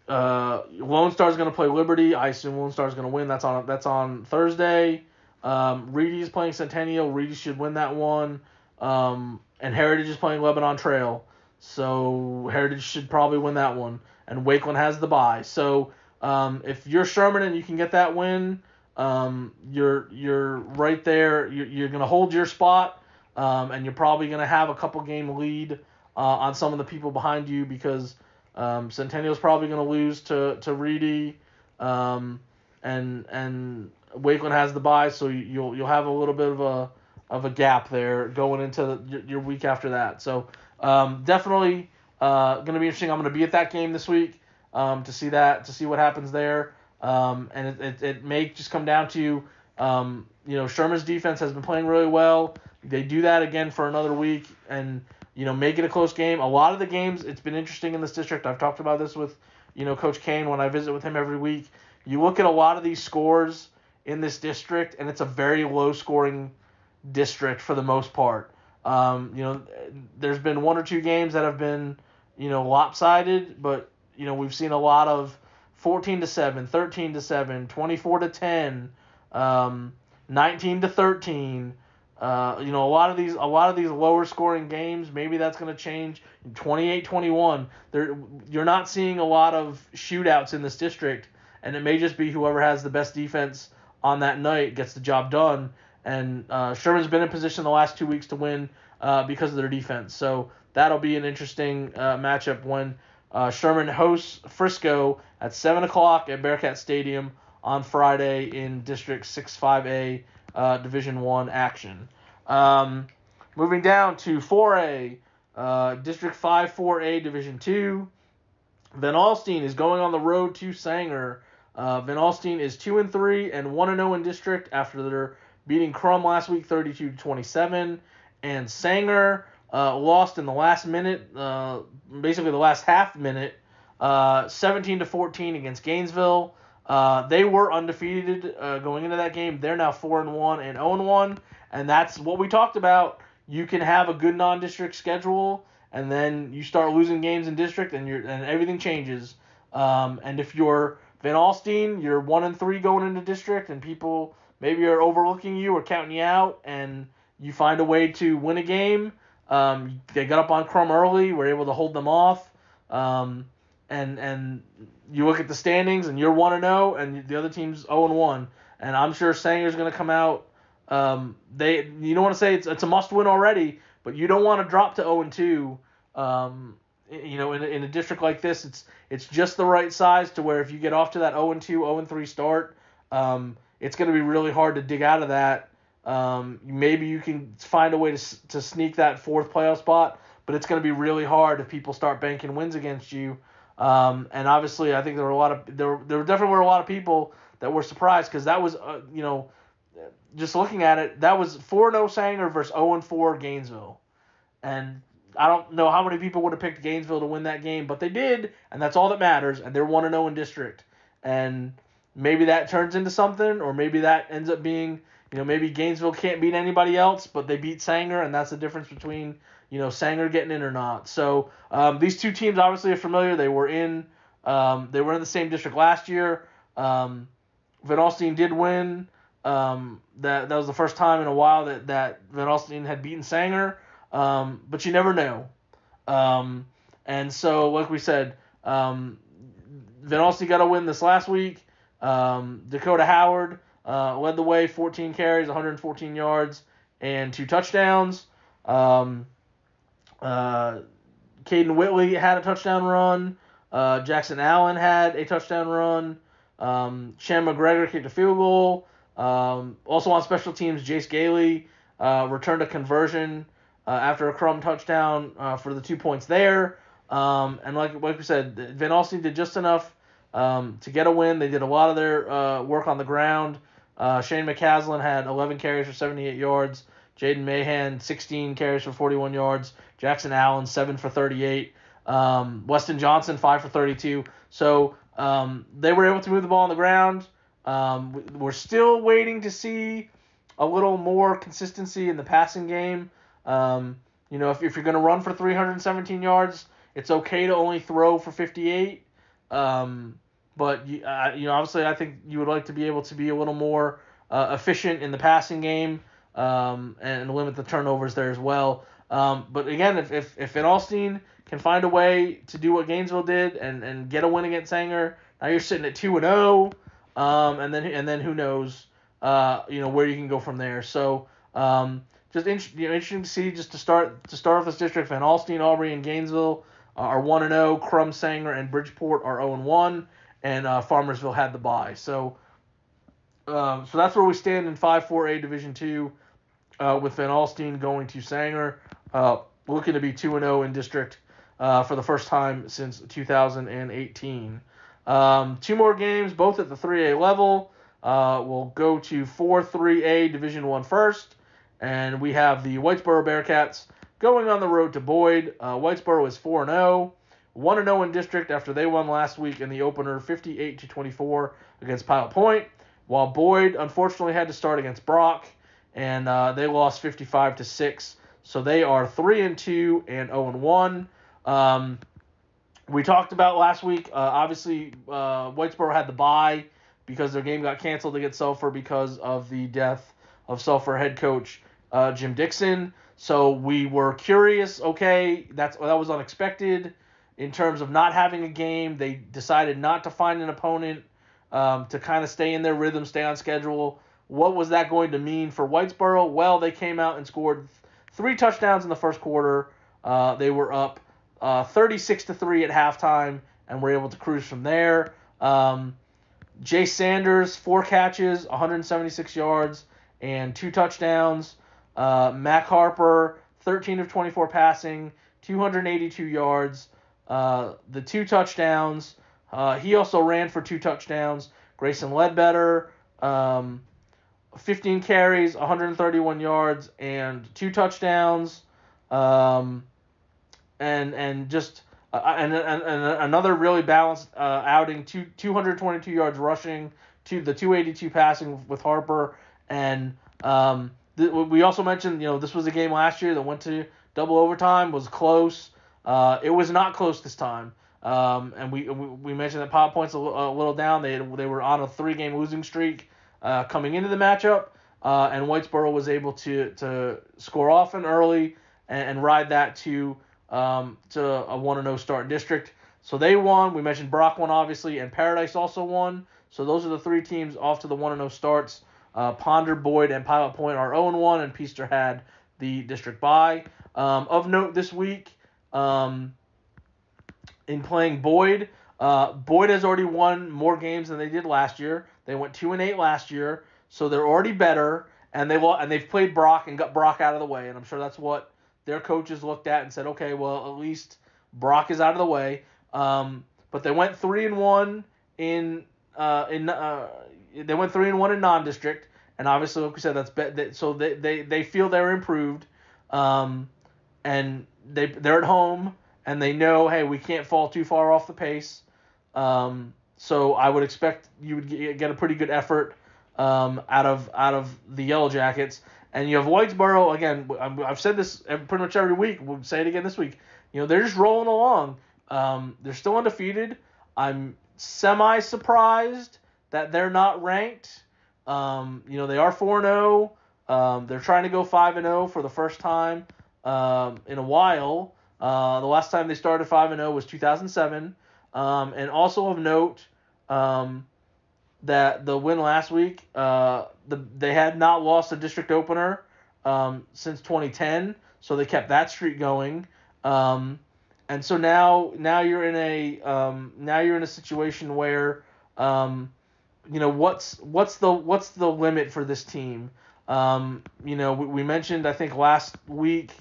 Star's going to play Liberty. I assume Lone Star's going to win. That's on Thursday. Reedy's playing Centennial. Reedy should win that one. And Heritage is playing Lebanon Trail. So Heritage should probably win that one. And Wakeland has the bye. So if you're Sherman and you can get that win, you're right there. You're going to hold your spot, and you're probably going to have a couple game lead on some of the people behind you, because Centennial's probably going to lose to Reedy, and Wakeland has the bye, so you'll have a little bit of a gap there going into your week after that. So definitely going to be interesting. I'm going to be at that game this week to see what happens there. And it may just come down to, Sherman's defense has been playing really well. They do that again for another week and, make it a close game. A lot of the games, it's been interesting in this district. I've talked about this with, Coach Kane when I visit with him every week. You look at a lot of these scores in this district, and it's a very low-scoring district for the most part. There's been 1 or 2 games that have been, lopsided, but, we've seen a lot of 14-7, 13-7, 24-10, 19-13. A lot of these lower scoring games, maybe that's going to change. 28-21. You're not seeing a lot of shootouts in this district, and it may just be whoever has the best defense on that night gets the job done. And Sherman's been in position the last 2 weeks to win because of their defense. So that'll be an interesting matchup when Sherman hosts Frisco at 7 o'clock at Bearcat Stadium on Friday in District 6-5A Division I action. Moving down to 4A, District 5-4A Division II. Van Alstyne is going on the road to Sanger. Van Alstyne is 2-3 and 1-0 in district after their beating Crum last week 32-27. And Sanger lost in the last minute, basically the last half minute, 17-14 against Gainesville. They were undefeated going into that game. They're now 4-1 and 0-1, and that's what we talked about. You can have a good non-district schedule, and then you start losing games in district, and everything changes. And if you're Van Alstyne, you're 1-3 going into district, and people maybe are overlooking you or counting you out, and you find a way to win a game. They got up on Crum early, were able to hold them off, and you look at the standings, and you're 1-0, and the other team's 0-1, and I'm sure Sanger's going to come out. You don't want to say it's a must-win already, but you don't want to drop to 0-2. In a district like this, it's just the right size to where if you get off to that 0-2, 0-3 start, it's going to be really hard to dig out of that. Maybe you can find a way to sneak that 4th playoff spot, but it's going to be really hard if people start banking wins against you. And obviously, I think there definitely were a lot of people that were surprised, because that was, just looking at it, that was 4-0 Sanger versus 0-4 Gainesville. And I don't know how many people would have picked Gainesville to win that game, but they did, and that's all that matters, and they're 1-0 in district. And maybe that turns into something, or maybe that ends up being, maybe Gainesville can't beat anybody else, but they beat Sanger, and that's the difference between, Sanger getting in or not. So these two teams obviously are familiar. They were in the same district last year. Van Alstyne did win. That was the first time in a while that Van Alstyne had beaten Sanger, but you never know. And so, like we said, Van Alstyne got a win this last week. Dakota Howard led the way, 14 carries, 114 yards, and 2 touchdowns. Caden Whitley had a touchdown run. Jackson Allen had a touchdown run. Shem McGregor kicked a field goal. Also on special teams, Jace Gailey returned a conversion after a Crum touchdown for the 2 points there. And like we said, Van Alstyne did just enough to get a win. They did a lot of their work on the ground. Shane McCaslin had 11 carries for 78 yards. Jaden Mahan, 16 carries for 41 yards. Jackson Allen, 7 for 38. Weston Johnson, 5 for 32. So they were able to move the ball on the ground. We're still waiting to see a little more consistency in the passing game. If you're going to run for 317 yards, it's okay to only throw for 58. But obviously, I think you would like to be able to be a little more efficient in the passing game and limit the turnovers there as well. But again, if Van Alstyne can find a way to do what Gainesville did and get a win against Sanger, now you're sitting at 2-0, and then who knows, where you can go from there. So just interesting to see just to start off this district. Van Alstyne, Aubrey, and Gainesville are 1-0. Crum, Sanger, and Bridgeport are 0-1, and Farmersville had the bye. So that's where we stand in 5-4A Division II, with Van Alstyne going to Sanger, looking to be 2-0 in district for the first time since 2018. 2 more games, both at the 3A level. We'll go to 4-3A Division I first, and we have the Whitesboro Bearcats going on the road to Boyd. Whitesboro is 4-0, 1-0 in district after they won last week in the opener 58-24 against Pilot Point, while Boyd unfortunately had to start against Brock, and they lost 55-6. So they are 3-2 and 0-1. We talked about last week, obviously, Whitesboro had the bye because their game got canceled against Sulphur because of the death of Sulphur head coach Jim Dixon. So we were curious, okay, that was unexpected in terms of not having a game. They decided not to find an opponent to kind of stay in their rhythm, stay on schedule. What was that going to mean for Whitesboro? Well, they came out and scored 3 touchdowns in the first quarter. They were up 36-3 at halftime and were able to cruise from there. Jay Sanders, 4 catches, 176 yards, and 2 touchdowns. Mac Harper, 13 of 24 passing, 282 yards, the 2 touchdowns. He also ran for 2 touchdowns. Grayson Ledbetter, 15 carries, 131 yards, and 2 touchdowns. And another really balanced outing, 222 yards rushing, to the 282 passing with Harper. And we also mentioned, this was a game last year that went to double overtime, was close. It was not close this time. And we mentioned that Pop Point's a little down. They were on a 3-game losing streak coming into the matchup, and Whitesboro was able to score often early and ride that to a 1-0 start in district. So they won. We mentioned Brock won, obviously, and Paradise also won. So those are the 3 teams off to the 1-0 starts. Ponder, Boyd, and Pilot Point are 0-1, and Peaster had the district bye. Of note this week, in playing Boyd, Boyd has already won more games than they did last year. They went 2-8 last year, so they're already better, and they've played Brock and got Brock out of the way, and I'm sure that's what their coaches looked at and said, okay, well, at least Brock is out of the way. But they went 3-1 in non-district, and obviously, like we said, so they feel they're improved, and they're at home, and they know, hey, we can't fall too far off the pace. So I would expect you would get a pretty good effort out of the Yellow Jackets. And you have Whitesboro, again, I've said this pretty much every week. We'll say it again this week. They're just rolling along. They're still undefeated. I'm semi-surprised that they're not ranked. They are 4-0. They're trying to go 5-0 for the first time in a while. The last time they started 5-0 was 2007. And also of note, that the win last week, they had not lost a district opener since 2010, so they kept that streak going. And so now you're in a situation where what's the limit for this team? We mentioned, I think, last week,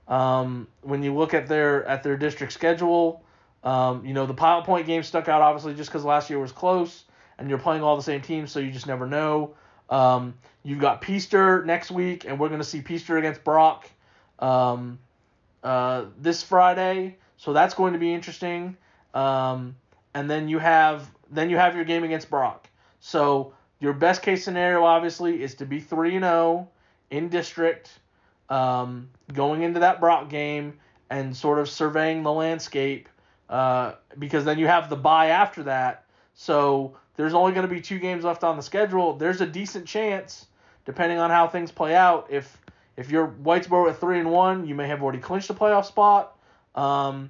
when you look at their district schedule, the Pilot Point game stuck out obviously just because last year was close and you're playing all the same teams, so you just never know. You've got Peaster next week, and we're going to see Peaster against Brock this Friday, so that's going to be interesting. And then you have your game against Brock. So your best case scenario, obviously, is to be 3-0 in district, going into that Brock game and sort of surveying the landscape, because then you have the bye after that. So there's only going to be 2 games left on the schedule. There's a decent chance, depending on how things play out, if you're Whitesboro at 3-1, you may have already clinched a playoff spot. And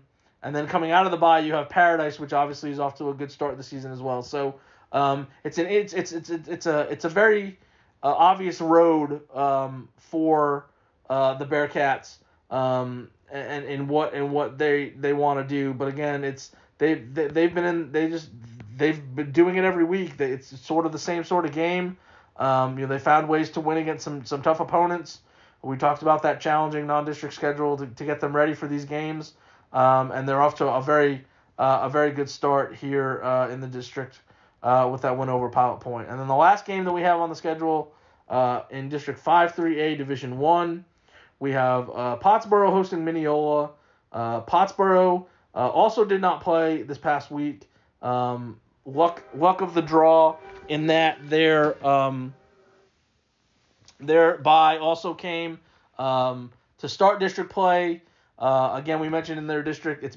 then coming out of the bye, you have Paradise, which obviously is off to a good start this season as well. So it's a very obvious road for the Bearcats, and what they want to do. But again, they've been doing it every week. It's sort of the same sort of game. They found ways to win against some tough opponents. We talked about that challenging non-district schedule to get them ready for these games, and they're off to a very good start here in the district with that win over Pilot Point. And then the last game that we have on the schedule in District 5 3A Division 1, we have Pottsboro hosting Mineola. Pottsboro also did not play this past week. Luck of the draw in that their bye also came to start district play. Again, we mentioned in their district, it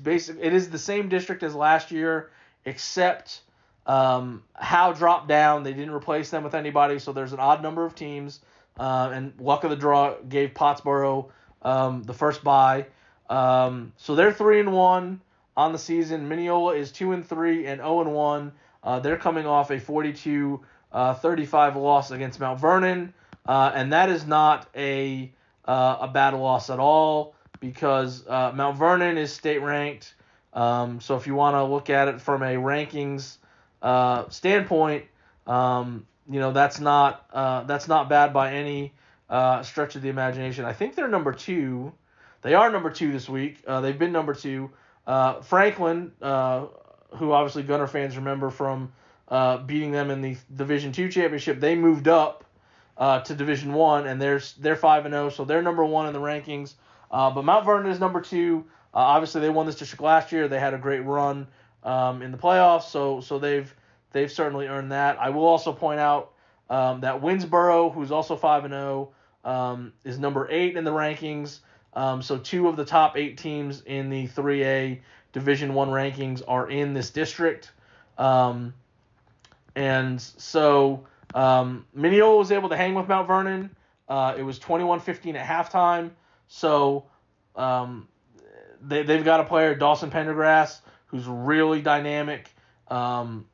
is the same district as last year, except Howe dropped down. They didn't replace them with anybody, so there's an odd number of teams. And luck of the draw gave Pottsboro the first bye. So they're 3-1 on the season. Mineola is 2-3 and 0-1. They're coming off a 42-35 loss against Mount Vernon. And that is not a bad loss at all, because Mount Vernon is state ranked. So if you want to look at it from a rankings standpoint, that's not bad by any stretch of the imagination. I think they're number 2. They are number 2 this week. They've been number 2. Franklin, who obviously Gunner fans remember from beating them in the Division 2 championship, they moved up to Division 1, and they're 5-0, so they're number 1 in the rankings. But Mount Vernon is number 2. Obviously, they won this district last year. They had a great run in the playoffs, so they've certainly earned that. I will also point out that Whitesboro, who's also 5-0, is number 8 in the rankings. So 2 of the top 8 teams in the 3A Division 1 rankings are in this district. And so Mineola was able to hang with Mount Vernon. It was 21-15 at halftime. So they've got a player, Dawson Pendergrass, who's really dynamic. And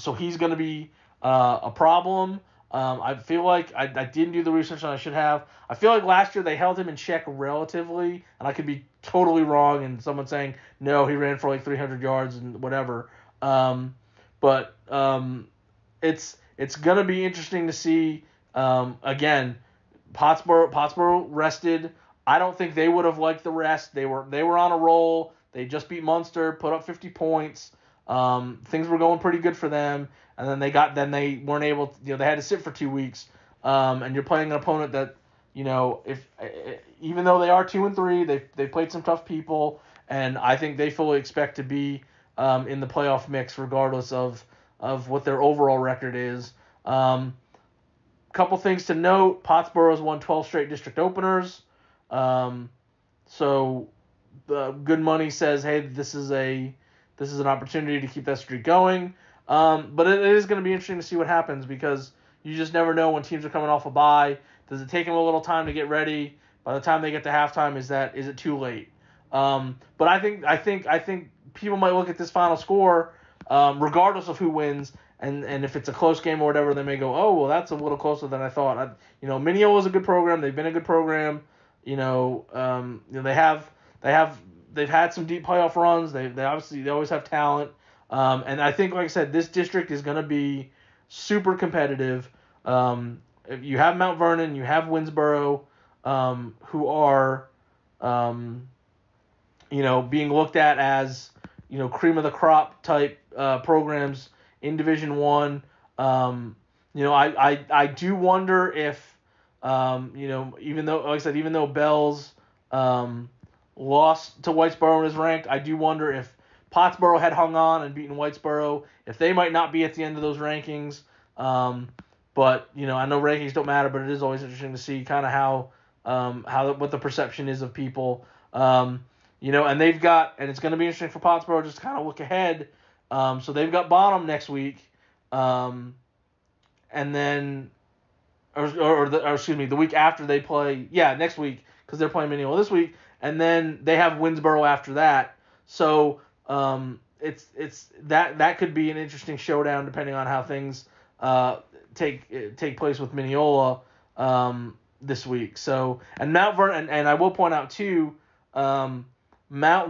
so he's going to be a problem. I feel like I didn't do the research that I should have. I feel like last year they held him in check relatively, and I could be totally wrong, and someone saying, no, he ran for like 300 yards and whatever. But it's going to be interesting to see. Again, Pottsboro rested. I don't think they would have liked the rest. They were on a roll. They just beat Munster, put up 50 points. Things were going pretty good for them, and then they weren't able to, they had to sit for 2 weeks. And you're playing an opponent that, even though they are 2-3, they played some tough people, and I think they fully expect to be in the playoff mix regardless of what their overall record is. Couple things to note: Pottsboro's won 12 straight district openers. So the good money says, hey, this is an opportunity to keep that streak going. But it is going to be interesting to see what happens, because you just never know when teams are coming off a bye. Does it take them a little time to get ready? By the time they get to halftime, is it too late? But I think people might look at this final score, regardless of who wins, and if it's a close game or whatever, they may go, oh, well, that's a little closer than I thought. Mineola is a good program. They've been a good program. They've had some deep playoff runs. They always have talent. And I think, like I said, this district is going to be super competitive. If you have Mount Vernon, you have Whitesboro, who are, being looked at as, cream of the crop type programs in Division One. I do wonder if, even though, like I said, even though Bells lost to Whitesboro and is ranked, I do wonder if Pottsboro had hung on and beaten Whitesboro, if they might not be at the end of those rankings. But I know rankings don't matter, but it is always interesting to see kind of how what the perception is of people. And they've got, and it's going to be interesting for Pottsboro just to kind of look ahead. So they've got Bonham next week, and then, the week after they play, next week, because they're playing Mineola this week, and then they have Whitesboro after that. So it's that could be an interesting showdown depending on how things take place with Mineola this week. So, and Mount Vernon, and I will point out too, Mount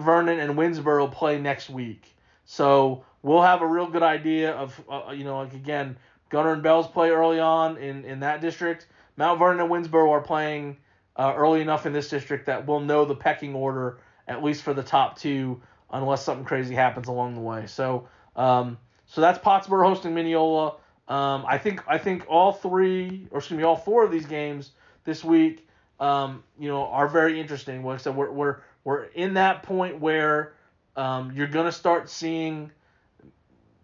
Vernon and Whitesboro play next week. So we'll have a real good idea of, again, Gunner and Bells play early on in that district. Mount Vernon and Whitesboro are playing early enough in this district that we'll know the pecking order, at least for the top two, unless something crazy happens along the way. So that's Pottsboro hosting Mineola. I think all four of these games this week, are very interesting. Like I said, we're in that point where you're gonna start seeing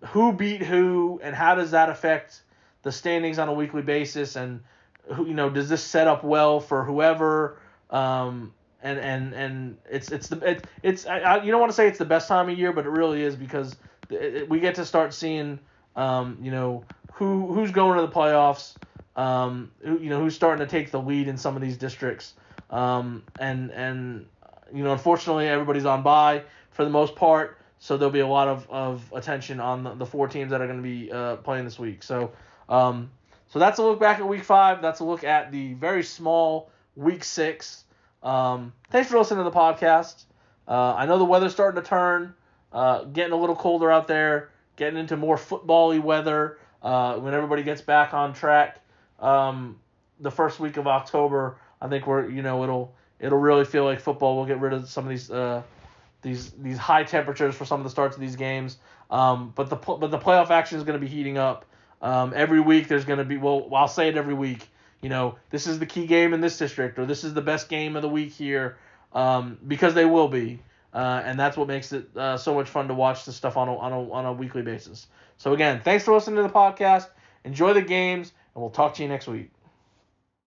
who beat who and how does that affect the standings on a weekly basis, and who, does this set up well for whoever. And it's you don't want to say it's the best time of year, but it really is, because we get to start seeing who's going to the playoffs, who's starting to take the lead in some of these districts, and unfortunately everybody's on bye for the most part, so there'll be a lot of attention on the four teams that are going to be playing this week. So that's a look back at Week 5. That's a look at the very small Week 6. Thanks for listening to the podcast. I know the weather's starting to turn, getting a little colder out there, getting into more football-y weather when everybody gets back on track. The first week of October, I think it'll really feel like football. We'll get rid of some of these high temperatures for some of the starts of these games. But the playoff action is going to be heating up. Every week there's going to be, I'll say it every week, this is the key game in this district, or this is the best game of the week here, because they will be. And that's what makes it so much fun to watch this stuff on a weekly basis. So again, thanks for listening to the podcast. Enjoy the games, and we'll talk to you next week.